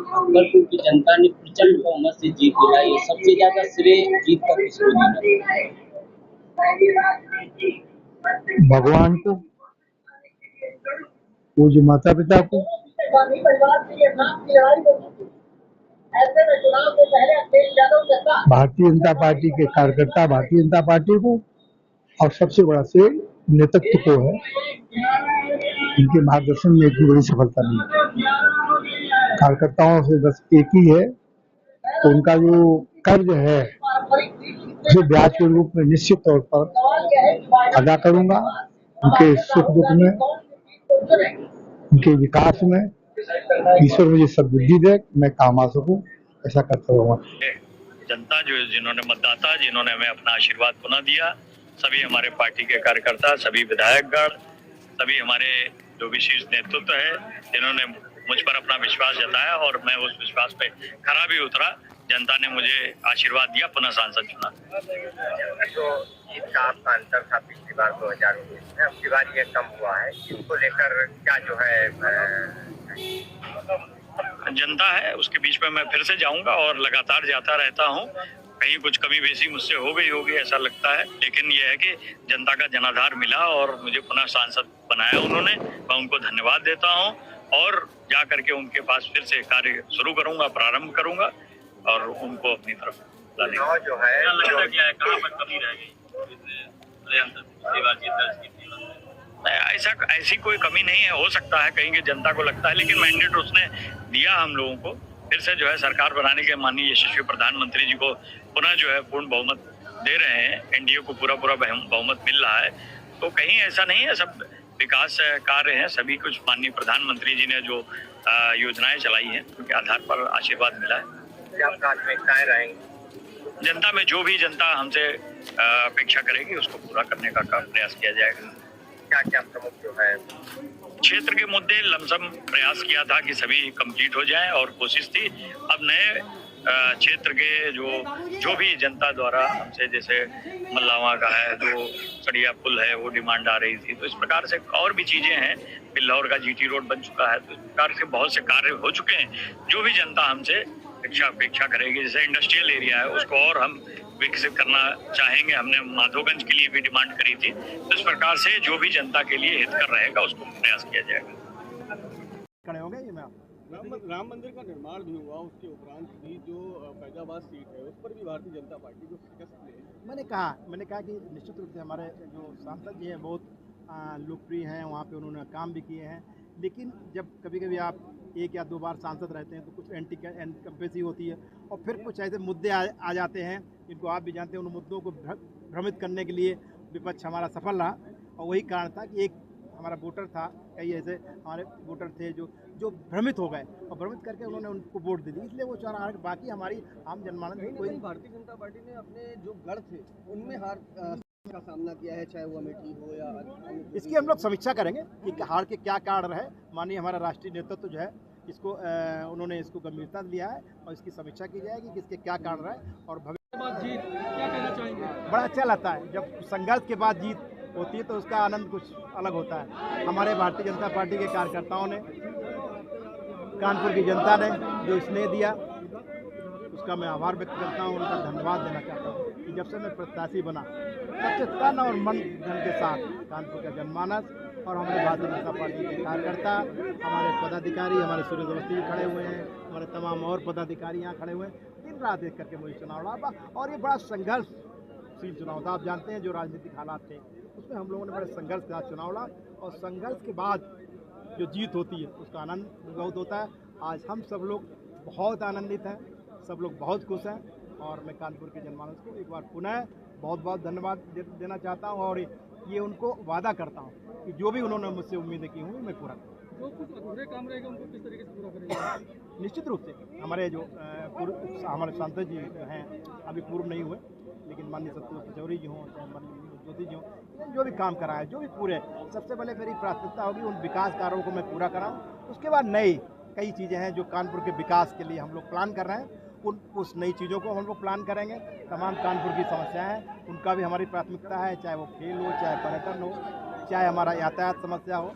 अकबरपुर की जनता ने प्रचंड बहुमत से जीत दिलाई है। सबसे ज्यादा श्रेय जीत का किसको देना? भगवान को, पूज्य माता पिता को, भारतीय जनता पार्टी के कार्यकर्ता, भारतीय जनता पार्टी को, और सबसे बड़ा श्रेय नेतृत्व को है। इनके मार्गदर्शन में इतनी बड़ी सफलता नहीं। कार्यकर्ताओं से बस एक ही है, तो उनका जो कर्ज है उसे ब्याज के रूप में निश्चित तौर पर अदा करूंगा। उनके सुख दुख में, उनके विकास में ईश्वर मुझे सद्बुद्धि दे, मैं काम आ सकूं, ऐसा करता रहूंगा। जनता जो जिन्होंने मतदाता जिन्होंने हमें अपना आशीर्वाद पुनः दिया, सभी हमारे पार्टी के कार्यकर्ता, सभी विधायकगण, सभी हमारे जो विशेष नेतृत्व है, जिन्होंने मुझ पर अपना विश्वास जताया और मैं उस विश्वास पे खरा भी उतरा। जनता ने मुझे आशीर्वाद दिया, पुनः सांसद चुना। जो जीत का आपका अंतर था पिछली बार 2019 में, अब की बार ये कम हुआ है, इसको लेकर क्या जो है जनता है उसके बीच में मैं फिर से जाऊंगा और लगातार जाता रहता हूं। कहीं कुछ कमी बेसी मुझसे हो गई होगी ऐसा लगता है, लेकिन यह है कि जनता का जनाधार मिला और मुझे पुनः सांसद बनाया उन्होंने। मैं उनको धन्यवाद देता हूं और जा करके उनके पास फिर से कार्य शुरू करूंगा, प्रारंभ करूंगा और उनको अपनी तरफ चुनाव जो है कहाँ पर कमी रह गई? ऐसी कोई कमी नहीं है। हो सकता है कहीं की जनता को लगता है, लेकिन मैंडेट उसने दिया हम लोगों को। फिर से जो है सरकार बनाने के माननीय यशस्वी प्रधानमंत्री जी को पुनः जो है पूर्ण बहुमत दे रहे हैं। एनडीए को पूरा बहुमत मिल रहा है, तो कहीं ऐसा नहीं है। सब विकास कार्य हैं, सभी कुछ माननीय प्रधानमंत्री जी ने जो योजनाएं चलाई हैं उनके आधार पर आशीर्वाद मिला है। क्या प्राथमिकताएं रहेंगी? जनता में जो भी जनता हमसे अपेक्षा करेगी उसको पूरा करने का प्रयास किया जाएगा। क्या क्या प्रमुख जो है क्षेत्र के मुद्दे लमसम प्रयास किया था कि सभी कंप्लीट हो जाएं और कोशिश थी। अब नए क्षेत्र के जो भी जनता द्वारा हमसे, जैसे मल्लावा का है, जो सड़िया पुल है, वो डिमांड आ रही थी, तो इस प्रकार से और भी चीजें हैं। बिल्लौर का जीटी रोड बन चुका है, तो इस प्रकार से बहुत से कार्य हो चुके हैं। जो भी जनता हमसे अपेक्षा करेगी, जैसे इंडस्ट्रियल एरिया है उसको और हम विकसित करना चाहेंगे। हमने माधोगंज के लिए भी डिमांड करी थी। तो इस प्रकार से जो भी जनता के लिए हितकर रहेगा उसको प्रयास किया जाएगा। खड़े होंगे ये राम मंदिर का निर्माण भी हुआ, उसके उपरांत भी जो फैजाबाद सीट है उस पर भी भारतीय जनता पार्टी को शिकस्त मिली। मैंने कहा कि निश्चित रूप से हमारे जो सांसद जी हैं बहुत लोकप्रिय हैं, वहाँ पे उन्होंने काम भी किए हैं। लेकिन जब कभी कभी आप एक या दो बार सांसद रहते हैं तो कुछ एंटी कंपेसी होती है और फिर कुछ ऐसे मुद्दे आ जाते हैं जिनको आप भी जानते हैं। उन मुद्दों को भ्रमित करने के लिए विपक्ष हमारा सफल रहा और वही कारण था कि एक हमारा वोटर था, कई ऐसे हमारे वोटर थे जो भ्रमित हो गए और भ्रमित करके उन्होंने उनको वोट दे दी, इसलिए वो चाह रहा है। बाकी हमारी आम जनमानस में कोई भारतीय जनता पार्टी ने अपने जो गढ़ थे उनमें हार का सामना किया है, चाहे वो अमेठी हो या इसकी हम लोग समीक्षा करेंगे कि हार के क्या कारण है। माननीय हमारा राष्ट्रीय नेतृत्व जो है इसको उन्होंने इसको गंभीरता लिया है और इसकी समीक्षा की जाएगी कि इसके क्या कारण है और भविष्य जीत क्या कहना चाहेंगे? बड़ा अच्छा लगता है जब संघर्ष के बाद जीत होती है तो उसका आनंद कुछ अलग होता है। हमारे भारतीय जनता पार्टी के कार्यकर्ताओं ने, कानपुर की जनता ने जो स्नेह दिया उसका मैं आभार व्यक्त करता हूँ, उनका धन्यवाद देना चाहता हूँ कि जब से मैं प्रत्याशी बना सबसे तन और मन धन के साथ कानपुर का जनमानस और हमारे भारतीय जनता पार्टी के कार्यकर्ता, हमारे पदाधिकारी, हमारे सूर्य अवस्थी खड़े हुए हैं, हमारे तमाम और पदाधिकारी यहाँ खड़े हुए हैं। दिन रात देख करके मुझे चुनाव लड़ा और ये बड़ा संघर्षशील चुनाव था। आप जानते हैं जो राजनीतिक हालात थे उसमें हम लोगों ने बड़े संघर्ष के साथ चुनाव लड़ा और संघर्ष के बाद जो जीत होती है उसका आनंद बहुत होता है। आज हम सब लोग बहुत आनंदित हैं, सब लोग बहुत खुश हैं और मैं कानपुर के जनमानस को एक बार पुनः बहुत बहुत धन्यवाद देना चाहता हूं और ये उनको वादा करता हूं कि जो भी उन्होंने मुझसे उम्मीदें की हुई मैं पूरा करूँ। जो कुछ अधूरे काम रहेगा उनको किस तरीके से पूरा करेंगे? निश्चित रूप से हमारे जो हमारे सांसद जी हैं अभी पूर्व नहीं हुए, लेकिन माननीय सत्तू पचौरी जी हों, चाहे माननीय ज्योति जी हों, जो भी काम कराए, जो भी पूरे, सबसे पहले मेरी प्राथमिकता होगी उन विकास कार्यों को मैं पूरा कराऊँ। उसके बाद नई कई चीज़ें हैं जो कानपुर के विकास के लिए हम लोग प्लान कर रहे हैं, उस नई चीज़ों को हम लोग प्लान करेंगे। तमाम कानपुर की समस्याएं हैं उनका भी हमारी प्राथमिकता है, चाहे वो खेल हो, चाहे पर्यटन हो, चाहे हमारा यातायात समस्या हो।